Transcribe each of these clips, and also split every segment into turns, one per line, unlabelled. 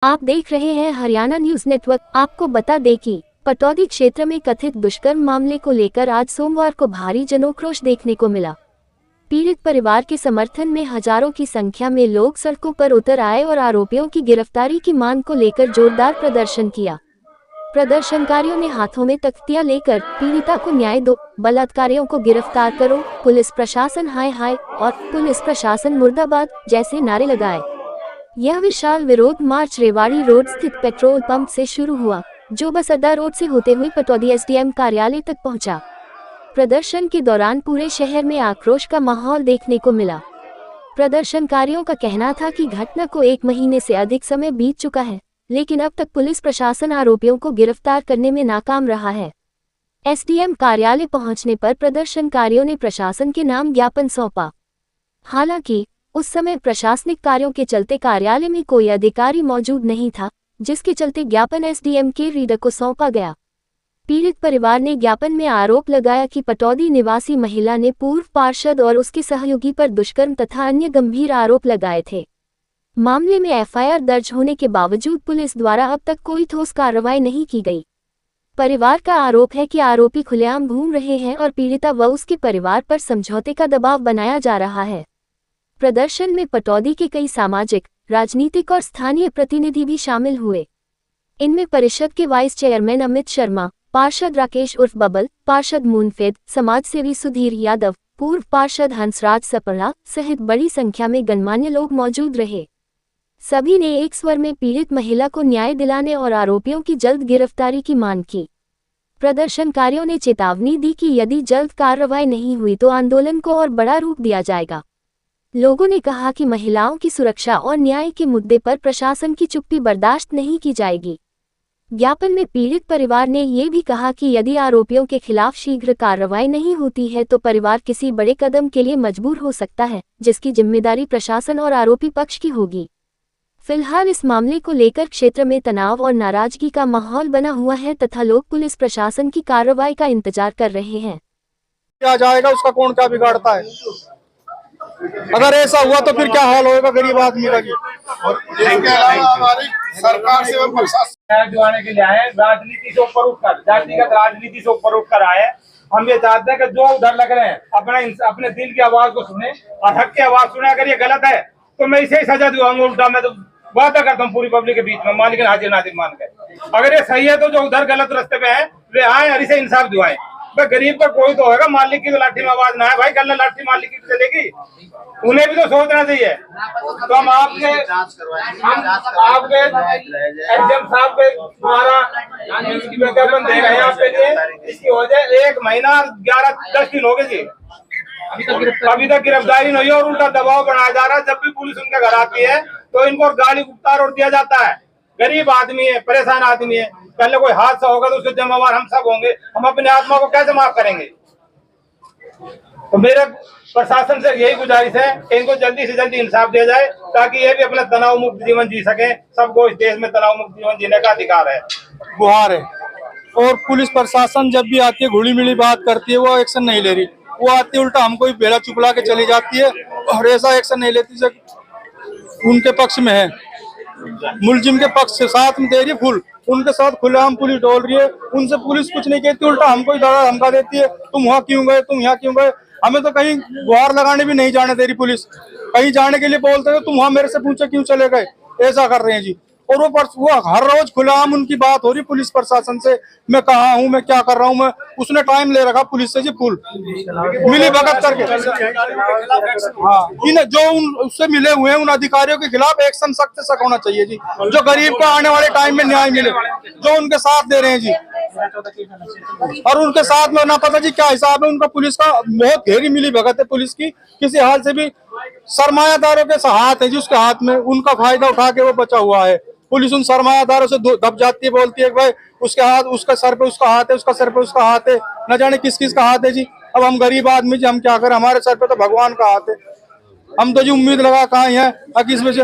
आप देख रहे हैं हरियाणा न्यूज नेटवर्क। आपको बता दें कि पटौदी क्षेत्र में कथित दुष्कर्म मामले को लेकर आज सोमवार को भारी जनोक्रोश देखने को मिला। पीड़ित परिवार के समर्थन में हजारों की संख्या में लोग सड़कों पर उतर आए और आरोपियों की गिरफ्तारी की मांग को लेकर जोरदार प्रदर्शन किया। प्रदर्शनकारियों ने हाथों में तख्तियां लेकर पीड़िता को न्याय दो, बलात्कारियों को गिरफ्तार करो, पुलिस प्रशासन हाय हाय और पुलिस प्रशासन मुर्दाबाद जैसे नारे लगाए। यह विशाल विरोध मार्च रेवाड़ी रोड स्थित पेट्रोल पंप से शुरू हुआ, जो बस अड्डा रोड से होते हुए पटौदी एसडीएम कार्यालय तक पहुंचा। प्रदर्शन के दौरान पूरे शहर में आक्रोश का माहौल देखने को मिला। प्रदर्शनकारियों का कहना था कि घटना को 1 महीने से अधिक समय बीत चुका है, लेकिन अब तक पुलिस प्रशासन आरोपियों को गिरफ्तार करने में नाकाम रहा है। एसडीएम कार्यालय पहुंचने पर प्रदर्शनकारियों ने प्रशासन के नाम ज्ञापन सौंपा। हालांकि उस समय प्रशासनिक कार्यों के चलते कार्यालय में कोई अधिकारी मौजूद नहीं था, जिसके चलते ज्ञापन एसडीएम के रीडर को सौंपा गया। पीड़ित परिवार ने ज्ञापन में आरोप लगाया कि पटौदी निवासी महिला ने पूर्व पार्षद और उसके सहयोगी पर दुष्कर्म तथा अन्य गंभीर आरोप लगाए थे। मामले में एफआईआर दर्ज होने के बावजूद पुलिस द्वारा अब तक कोई ठोस कार्रवाई नहीं की गई। परिवार का आरोप है कि आरोपी खुलेआम घूम रहे हैं और पीड़िता व उसके परिवार पर समझौते का दबाव बनाया जा रहा है। प्रदर्शन में पटौदी के कई सामाजिक, राजनीतिक और स्थानीय प्रतिनिधि भी शामिल हुए। इनमें परिषद के वाइस चेयरमैन अमित शर्मा, पार्षद राकेश उर्फ बबल, पार्षद मुनफेद, समाजसेवी सुधीर यादव, पूर्व पार्षद हंसराज सपड़ा सहित बड़ी संख्या में गणमान्य लोग मौजूद रहे। सभी ने एक स्वर में पीड़ित महिला को न्याय दिलाने और आरोपियों की जल्द गिरफ्तारी की मांग की। प्रदर्शनकारियों ने चेतावनी दी कि यदि जल्द कार्रवाई नहीं हुई तो आंदोलन को और बड़ा रूप दिया जाएगा। लोगों ने कहा कि महिलाओं की सुरक्षा और न्याय के मुद्दे पर प्रशासन की चुप्पी बर्दाश्त नहीं की जाएगी। ज्ञापन में पीड़ित परिवार ने ये भी कहा कि यदि आरोपियों के खिलाफ शीघ्र कार्रवाई नहीं होती है तो परिवार किसी बड़े कदम के लिए मजबूर हो सकता है, जिसकी जिम्मेदारी प्रशासन और आरोपी पक्ष की होगी। फिलहाल इस मामले को लेकर क्षेत्र में तनाव और नाराजगी का माहौल बना हुआ है तथा लोग पुलिस प्रशासन की कार्रवाई का इंतजार कर रहे हैं।
क्या जाएगा, उसका कौन क्या बिगाड़ता है? अगर ऐसा हुआ तो फिर क्या हाल होगा गरीब आदमी का जी।
इसके अलावा हमारी सरकार से जो आने के लिए आए, राजनीति से ऊपर उठकर, जातिगत राजनीति से ऊपर उठकर आए। हम ये चाहते हैं कि जो उधर लग रहे हैं अपने दिल की आवाज को सुने और हक की आवाज सुने। अगर ये गलत है तो मैं इसे ही सजा दूंगा। उल्टा मैं तो वादा करता हूँ पूरी पब्लिक के बीच में, मालिक हाजिर नाजिर मान के। अगर ये सही है तो जो उधर गलत रास्ते पे है वे आए और इसे इंसाफ दिवाएं। गरीब का कोई तो होगा, मालिक की तो लाठी में आवाज ना है भाई। कल लाठी मालिक की चलेगी, उन्हें भी तो सोचना चाहिए। तो हम आपके एसडीएम साहब के द्वारा विज्ञापन दे रहे हैं आपके लिए। इसकी वजह 1 महीना 11-10 दिन हो गए जी, अभी तक गिरफ्तारी नहीं और उल्टा दबाव बनाया जा रहा है। जब भी पुलिस उनके घर आती है तो इनको गाड़ी उतार और दिया जाता है। गरीब आदमी है, परेशान आदमी है। पहले कोई हादसा होगा तो उसके जिम्मेवार हम सब होंगे। हम अपने आत्मा को कैसे माफ करेंगे? तो मेरे प्रशासन से यही गुजारिश है कि इनको जल्दी से जल्दी इंसाफ दिया जाए ताकि ये भी अपना तनाव मुक्त जीवन जी सके। सबको इस देश में तनाव मुक्त जीवन जीने का अधिकार है,
गुहार है। और पुलिस प्रशासन जब भी आती है घुली मिली बात करती है, वो एक्शन नहीं ले रही। वो आती है उल्टा हमको बेड़ा चुपला के चली जाती है और ऐसा एक्शन नहीं लेती जो उनके पक्ष में है। मुलजिम के पक्ष से साथ में दे रही है फुल, उनके साथ खुलेआम पुलिस डोल रही है। उनसे पुलिस कुछ नहीं कहती, उल्टा हमको ही दड़ा धमका देती है, तुम वहाँ क्यों गए, तुम यहाँ क्यों गए। हमें तो कहीं गुहार लगाने भी नहीं जाने दे रही पुलिस। कहीं जाने के लिए बोलते हैं तुम वहाँ मेरे से पूछे क्यों चले गए, ऐसा कर रहे हैं जी। और वो हर रोज खुलेआम उनकी बात हो रही पुलिस प्रशासन से, मैं कहाँ हूँ, मैं क्या कर रहा हूँ। मैं उसने टाइम ले रखा पुलिस से जी फुल मिली भगत करके। हाँ, जो उससे मिले हुए हैं उन अधिकारियों के खिलाफ एक्शन सख्त से सख्त होना चाहिए जी, जो गरीब को आने वाले टाइम में न्याय मिले, जो उनके साथ दे रहे हैं जी। और उनके साथ में ना पता जी क्या हिसाब है उनका। पुलिस का बहुत गहरी मिली भगत है पुलिस की। किसी हाल से भी सरमायादारों के हाथ है जी उसके हाथ में, उनका फायदा उठा के वो बचा हुआ है। पुलिस उन सरमायादारों से दब जाती है, बोलती है भाई उसके हाथ, उसका सर पे उसका हाथ है, उसका सर पे उसका हाथ है, न जाने किस किस का हाथ है जी। अब हम गरीब आदमी जी, हम क्या करें? हमारे सर पे तो भगवान का हाथ है। हम तो जी उम्मीद लगा कहाँ है किस वजह।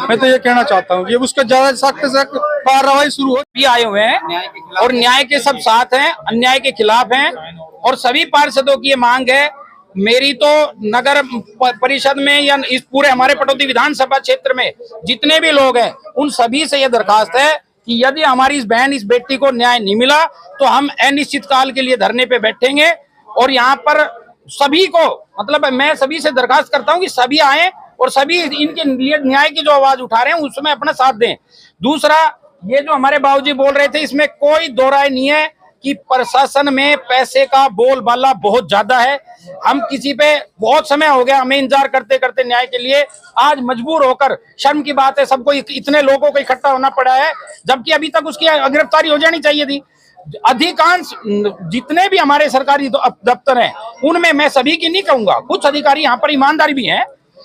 मैं तो ये कहना चाहता हूँ ये उसके ज्यादा सख्त से सख्त कार्रवाई शुरू हो।
भी आए हुए हैं और न्याय के सब साथ हैं, अन्याय के खिलाफ हैं। और सभी पार्षदों की ये मांग है मेरी तो नगर परिषद में या इस पूरे हमारे पटौदी विधानसभा क्षेत्र में जितने भी लोग हैं उन सभी से यह दरखास्त है कि यदि हमारी इस बहन इस बेटी को न्याय नहीं मिला तो हम अनिश्चित काल के लिए धरने पे बैठेंगे। और यहाँ पर सभी को मतलब मैं सभी से दरखास्त करता हूँ कि सभी आए और सभी इनके लिए न्याय की जो आवाज उठा रहे हैं उसमें अपना साथ दें। दूसरा, ये जो हमारे बाबूजी बोल रहे थे इसमें कोई दो राय नहीं है कि प्रशासन में पैसे का बोलबाला बहुत ज्यादा है। हम किसी पे बहुत समय हो गया हमें इंतजार करते करते न्याय के लिए, आज मजबूर होकर, शर्म की बात है सबको इतने लोगों को इकट्ठा होना पड़ा है, जबकि अभी तक उसकी गिरफ्तारी हो जानी चाहिए थी। अधिकांश जितने भी हमारे सरकारी दफ्तर हैं उनमें मैं सभी की नहीं कहूंगा, कुछ अधिकारी यहाँ पर ईमानदार भी हैं,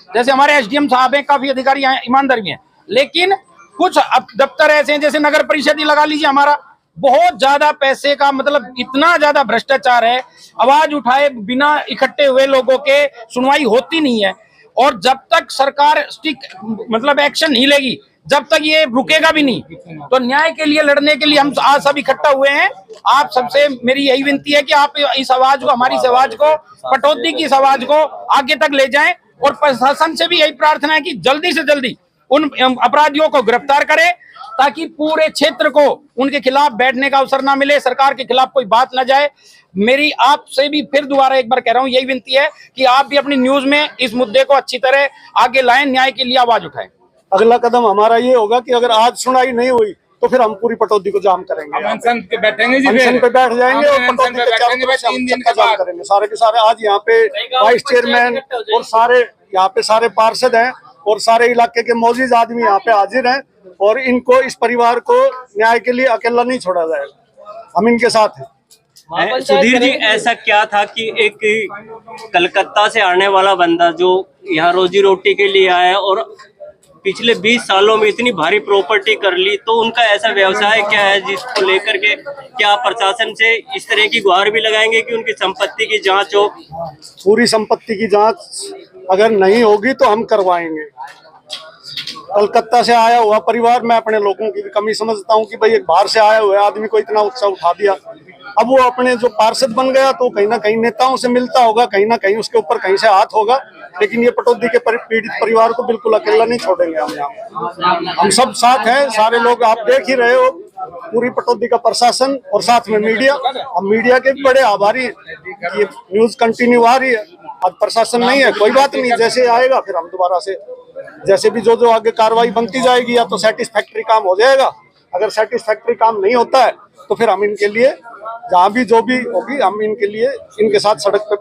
जैसे हमारे एसडीएम साहब हैं, काफी अधिकारी यहाँ ईमानदार भी हैं, लेकिन कुछ दफ्तर ऐसे हैं जैसे नगर परिषद ही लगा लीजिए, हमारा बहुत ज्यादा पैसे का मतलब इतना ज्यादा भ्रष्टाचार है, आवाज उठाए बिना इकट्ठे हुए लोगों के सुनवाई होती नहीं है। और जब तक सरकार स्ट्रिक्ट मतलब एक्शन नहीं लेगी जब तक ये रुकेगा भी नहीं। तो न्याय के लिए लड़ने के लिए हम आज सब इकट्ठा हुए हैं। आप सबसे मेरी यही विनती है कि आप इस आवाज को, हमारी इस आवाज को, पटौदी की इस आवाज को आगे तक ले जाएं। और प्रशासन से भी यही प्रार्थना है कि जल्दी से जल्दी उन अपराधियों को गिरफ्तार करें ताकि पूरे क्षेत्र को उनके खिलाफ बैठने का अवसर ना मिले, सरकार के खिलाफ कोई बात ना जाए। मेरी आपसे भी फिर दोबारा एक बार कह रहा हूं, यही विनती है कि आप भी अपनी न्यूज में इस मुद्दे को अच्छी तरह आगे लाएं, न्याय के लिए आवाज उठाएं।
अगला कदम हमारा ये होगा कि अगर आज सुनवाई नहीं हुई तो फिर हम पूरी पटौदी को जाम करेंगे,
अनशन पे बैठेंगे जी,
अनशन पे बैठ जाएंगे और पटौदी के चारों तरफ से
3 दिन
चक्का जाम करेंगे सारे के सारे। आज यहाँ पे वाइस चेयरमैन और सारे यहाँ पे सारे पार्षद हैं और सारे इलाके के मौजूद आदमी यहाँ पे हाजिर हैं और इनको, इस परिवार को न्याय के लिए अकेला नहीं छोड़ा जाएगा, हम इनके साथ हैं।
सुधीर जी, ऐसा क्या था कि एक कलकत्ता से आने वाला बंदा जो यहाँ रोजी रोटी के लिए आया और पिछले 20 सालों में इतनी भारी प्रॉपर्टी कर ली, तो उनका ऐसा व्यवसाय क्या है जिसको लेकर के क्या प्रशासन से इस तरह की गुहार भी लगाएंगे कि उनकी संपत्ति की जांच हो?
पूरी संपत्ति की जांच अगर नहीं होगी तो हम करवाएंगे। कलकत्ता से आया हुआ परिवार, मैं अपने लोगों की भी कमी समझता हूं कि भाई एक बाहर से आया हुआ आदमी को इतना उत्साह उठा दिया। अब वो अपने जो पार्षद बन गया तो कहीं ना कहीं नेताओं से मिलता होगा, कहीं ना कहीं उसके ऊपर कहीं से हाथ होगा, लेकिन ये पटौदी के पीड़ित परिवार को बिल्कुल अकेला नहीं छोड़ेंगे हम यहाँ। हम सब साथ हैं, सारे लोग आप देख ही रहे हो, पूरी पटौदी का प्रशासन और साथ में मीडिया। हम मीडिया के भी बड़े आभारी हैं, ये न्यूज कंटिन्यू आ रही है। आज प्रशासन नहीं है, कोई बात नहीं, जैसे आएगा फिर हम दोबारा से जैसे भी जो आगे कार्रवाई बनती जाएगी या तो सेटिस्फैक्ट्री काम हो जाएगा, अगर सेटिस्फैक्ट्री काम नहीं होता है तो फिर हम इनके लिए जहाँ भी जो भी होगी हम इनके लिए इनके साथ सड़क पे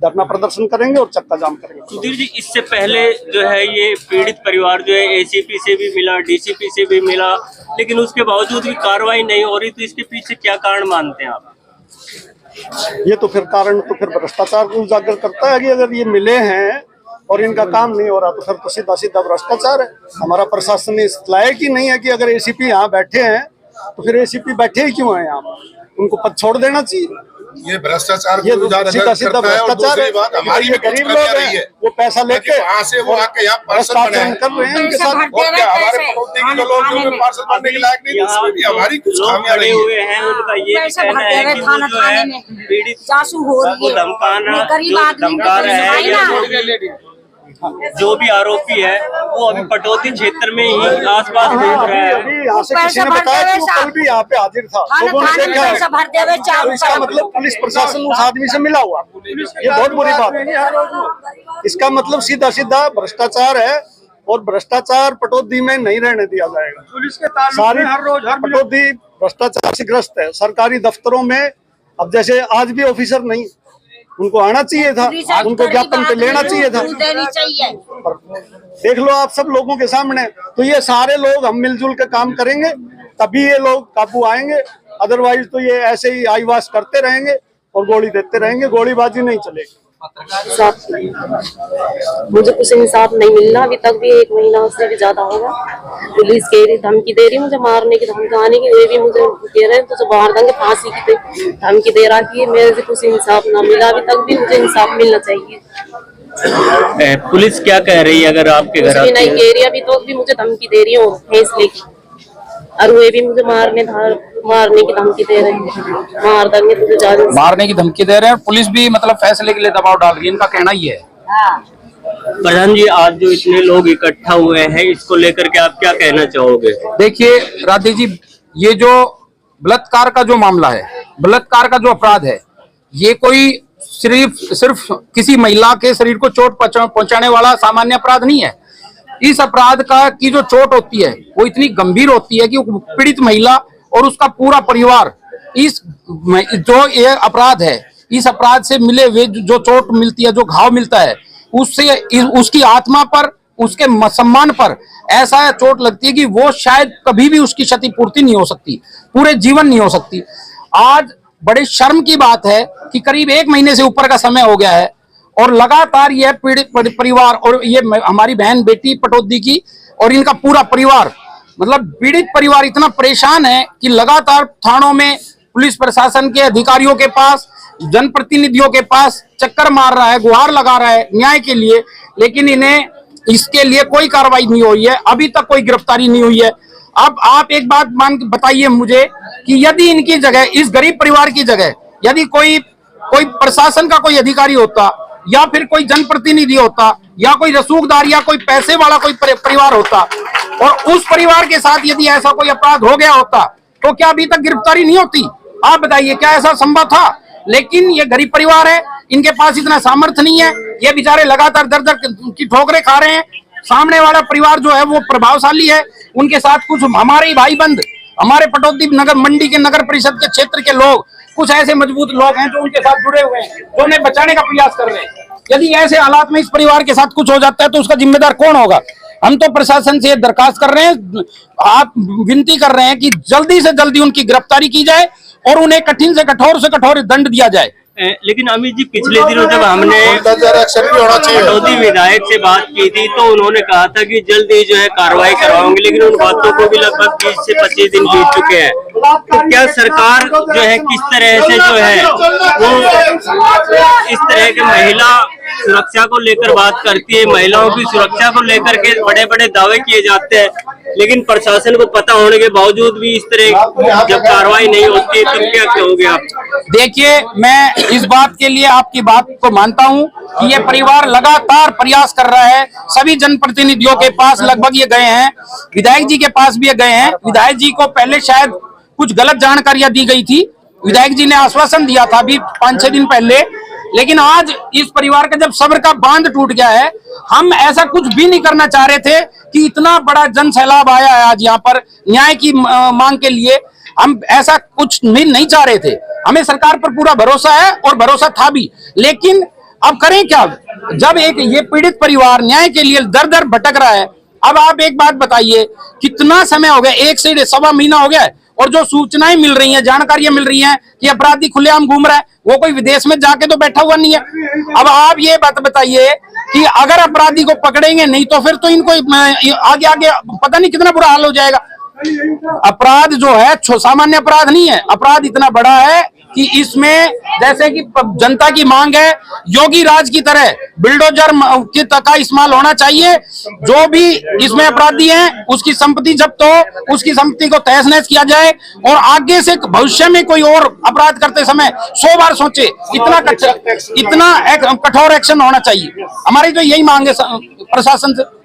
धरना प्रदर्शन करेंगे और चक्का जाम करेंगे।
सुधीर जी, इससे पहले जो है ये पीड़ित परिवार जो है एसीपी से भी मिला, डीसीपी से भी मिला, लेकिन उसके बावजूद भी कार्रवाई नहीं हो रही, तो इसके पीछे क्या कारण मानते हैं आप?
ये तो फिर कारण तो फिर भ्रष्टाचार को उजागर करता है कि अगर ये मिले हैं और इनका काम नहीं हो रहा तो फिर तो सीधा सीधा भ्रष्टाचार है। हमारा प्रशासन इस लायक ही नहीं है कि अगर एसीपी यहाँ बैठे हैं तो फिर एसीपी बैठे ही क्यों हैं यहाँ पर, उनको पद छोड़ देना चाहिए।
ये भ्रष्टाचार
ये सीधा सीधा भ्रष्टाचार है। ये गरीब लोग हैं, वो पैसा लेके
वहाँ से वो आके यहाँ पार्षद बने हैं,
कर रहे हैं इनके साथ।
और क्या हमारे पटौदी के लोग जो पार्षद बनने के लायक नहीं, उसमें भी हमारी कुछ खामियां रही
हुए हैं। उनका ये कहना है कि वो जो है पीड़ित को धमका रहे हैं, जो भी आरोपी है वो अभी पटौदी क्षेत्र में ही आसपास घूम रहा है।
अभी यहाँ से किसी ने बताया कि वो कल भी यहाँ पे हाजिर था, लोगों ने देखा है, तो इसका मतलब पुलिस प्रशासन उस आदमी से मिला हुआ, ये बहुत बुरी बात है। इसका मतलब सीधा सीधा भ्रष्टाचार है और भ्रष्टाचार पटौदी में नहीं रहने दिया जाएगा। पुलिस के सारी पटौदी भ्रष्टाचार से ग्रस्त है। सरकारी दफ्तरों में अब जैसे आज भी ऑफिसर नहीं, उनको आना चाहिए था, उनको ज्ञापन पे लेना चाहिए था। देख लो आप सब लोगों के सामने, तो ये सारे लोग हम मिलजुल के काम करेंगे तभी ये लोग काबू आएंगे, अदरवाइज तो ये ऐसे ही आईवास करते रहेंगे और गोली देते रहेंगे, गोलीबाजी नहीं चलेगी।
मुझे कुछ इंसाफ नहीं मिलना अभी तक भी, 1 महीना से भी ज्यादा होगा। पुलिस कह रही धमकी दे रही मुझे, मारने की धमकाने की, ये भी मुझे कह रहे हैं तुझे मार देंगे, फांसी की धमकी दे रहा कि मेरे से कुछ इंसाफ ना मिला अभी तक भी, मुझे इंसाफ मिलना चाहिए।
पुलिस क्या कह रही है अगर आपके घर
नहीं कह रही अभी तो भी मुझे धमकी दे रही है फैसले की। और वे भी मुझे मारने की धमकी दे रहे हैं, मार देंगे तुझे जान।
मारने की धमकी दे रहे हैं। पुलिस भी मतलब फैसले के लिए दबाव डाल रही है, इनका कहना ही है।
प्रधान जी, आज जो इतने लोग इकट्ठा हुए हैं, इसको लेकर के आप क्या कहना चाहोगे?
देखिए राधे जी, ये जो बलात्कार का जो मामला है, बलात्कार का जो अपराध है, ये कोई सिर्फ किसी महिला के शरीर को चोट पहुंचाने वाला सामान्य अपराध नहीं है। इस अपराध की जो चोट होती है वो इतनी गंभीर होती है कि पीड़ित महिला और उसका पूरा परिवार इस जो ये अपराध है, इस अपराध से मिले हुए जो चोट मिलती है, जो घाव मिलता है, उससे उसकी आत्मा पर, उसके सम्मान पर ऐसा चोट लगती है कि वो शायद कभी भी उसकी क्षतिपूर्ति नहीं हो सकती, पूरे जीवन नहीं हो सकती। आज बड़े शर्म की बात है कि करीब 1 महीने से ऊपर का समय हो गया है और लगातार यह पीड़ित परिवार और ये हमारी बहन बेटी पटौदी की और इनका पूरा परिवार, मतलब पीड़ित परिवार इतना परेशान है कि लगातार थानों में, पुलिस प्रशासन के अधिकारियों के पास, जनप्रतिनिधियों के पास चक्कर मार रहा है, गुहार लगा रहा है न्याय के लिए, लेकिन इन्हें इसके लिए कोई कार्रवाई नहीं हुई है, अभी तक कोई गिरफ्तारी नहीं हुई है। अब आप एक बात बताइए मुझे कि यदि इनकी जगह, इस गरीब परिवार की जगह यदि कोई प्रशासन का कोई अधिकारी होता या फिर कोई जनप्रतिनिधि होता या कोई रसूखदार या कोई पैसे वाला कोई परिवार होता और उस परिवार के साथ यदि ऐसा कोई अपराध हो गया होता तो क्या अभी तक गिरफ्तारी नहीं होती? आप बताइए, क्या ऐसा संभव था? लेकिन ये गरीब परिवार है, इनके पास इतना सामर्थ्य नहीं है, ये बेचारे लगातार दर की ठोकरें खा रहे हैं। सामने वाला परिवार जो है वो प्रभावशाली है, उनके साथ कुछ हमारे भाई बंद, हमारे पटौदी नगर मंडी के नगर परिषद के क्षेत्र के लोग, कुछ ऐसे मजबूत लोग हैं जो उनके साथ जुड़े हुए हैं, जो उन्हें बचाने का प्रयास कर रहे हैं। यदि ऐसे हालात में इस परिवार के साथ कुछ हो जाता है तो उसका जिम्मेदार कौन होगा? हम तो प्रशासन से दरखास्त कर रहे हैं, आप विनती कर रहे हैं कि जल्दी से जल्दी उनकी गिरफ्तारी की जाए और उन्हें कठिन से कठोर दंड दिया जाए।
लेकिन अमित जी, पिछले दिनों जब हमने पटौदी विधायक से बात की थी तो उन्होंने कहा था कि जल्द ही जो है कार्रवाई करवाएंगे, लेकिन उन बातों को भी लगभग 20 से 25 दिन बीत चुके हैं। तो क्या सरकार जो है किस तरह से जो है वो इस तरह के महिला सुरक्षा को लेकर बात करती है, महिलाओं की सुरक्षा को लेकर के बड़े बड़े दावे किए जाते हैं, लेकिन प्रशासन को पता होने के बावजूद भी इस तरह जब कार्रवाई नहीं होती तो क्या कहोगे आप?
देखिए, मैं इस बात के लिए आपकी बात को मानता हूं कि ये परिवार लगातार प्रयास कर रहा है। सभी जनप्रतिनिधियों के पास लगभग ये गए हैं, विधायक जी के पास भी ये गए हैं। विधायक जी को पहले शायद कुछ गलत जानकारियां दी गई थी, विधायक जी ने आश्वासन दिया था अभी 5-6 दिन पहले, लेकिन आज इस परिवार का जब सब्र का बांध टूट गया है, हम ऐसा कुछ भी नहीं करना चाह रहे थे कि इतना बड़ा जन सैलाब आया है आज यहाँ पर न्याय की मांग के लिए, हम ऐसा कुछ नहीं चाह रहे थे। हमें सरकार पर पूरा भरोसा है और भरोसा था भी, लेकिन अब करें क्या? जब एक ये पीड़ित परिवार न्याय के लिए दर दर भटक रहा है। अब आप एक बात बताइए, कितना समय हो गया, 1 से 1.25 महीना हो गया है, और जो सूचनाएं मिल रही हैं, जानकारियां मिल रही हैं कि अपराधी खुलेआम घूम रहा है, वो कोई विदेश में जाके तो बैठा हुआ नहीं है। अब आप ये बात बताइए कि अगर अपराधी को पकड़ेंगे नहीं तो फिर तो इनको आगे पता नहीं कितना बुरा हाल हो जाएगा। अपराध जो है सामान्य अपराध नहीं है, अपराध इतना बड़ा है कि इसमें जैसे कि जनता की मांग है, योगी राज की तरह बिल्डोजर की का इस्तेमाल होना चाहिए। जो भी इसमें अपराधी हैं उसकी संपत्ति जब्त हो, उसकी संपत्ति को तहस नहस किया जाए और आगे से भविष्य में कोई और अपराध करते समय 100 बार सोचे। इतना कठोर एक्शन होना चाहिए। हमारी तो यही मांग है प्रशासन से।